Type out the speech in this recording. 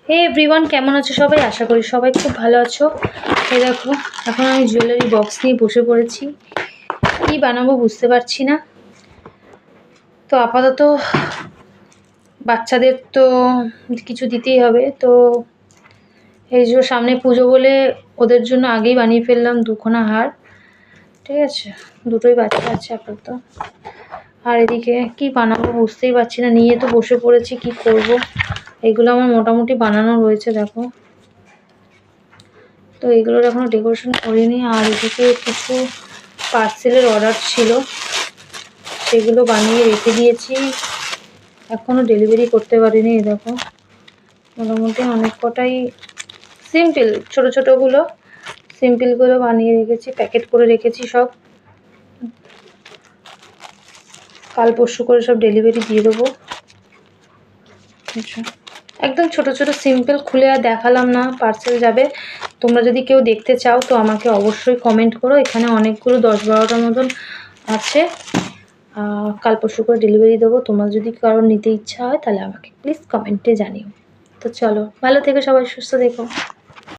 হে everyone, কেমন আছো সবাই? আশা করি সবাই খুব ভালো আছো। এই দেখো, এখন আমি জুয়েলারি বক্স নিয়ে বসে পড়েছি। কী বানাবো বুঝতে পারছি না। তো আপাতত বাচ্চাদের তো কিছু দিতেই হবে, তো এই যে সামনে পুজো বলে ওদের জন্য আগেই বানিয়ে ফেললাম দুখানা হার। ঠিক আছে, দুটোই বাচ্চা আছে আপাতত। আর এদিকে কি বানাবো বুঝতেই পারছি না, নিয়ে তো বসে পড়েছি, কি করব। এগুলো আমার মোটামুটি বানানো রয়েছে দেখো। তো এগুলোর এখনও ডেকোরেশন করিনি। আর এদিকে কিছু পার্সেলের অর্ডার ছিল, সেগুলো বানিয়ে রেখে দিয়েছি, এখনও ডেলিভারি করতে পারিনি। এই দেখো, মোটামুটি অনেক কটাই সিম্পল, ছোটো ছোটোগুলো সিম্পলগুলো বানিয়ে রেখেছি, প্যাকেট করে রেখেছি সব। কাল পরশু করে সব ডেলিভারি দিয়ে দেবো। আচ্ছা, একদম ছোট ছোট সিম্পল, খুলে আর দেখালাম না, পার্সেল যাবে। তোমরা যদি কেউ দেখতে চাও তো আমাকে অবশ্যই কমেন্ট করো। এখানে অনেকগুলো 10-12টার মতন আছে। কাল পরশু করে ডেলিভারি দেবো। তোমার যদি কারোর নিতে ইচ্ছা হয় তাহলে আমাকে প্লিজ কমেন্টে জানিও। তো চলো, ভালো থেকো সবাই, সুস্থ থেকো।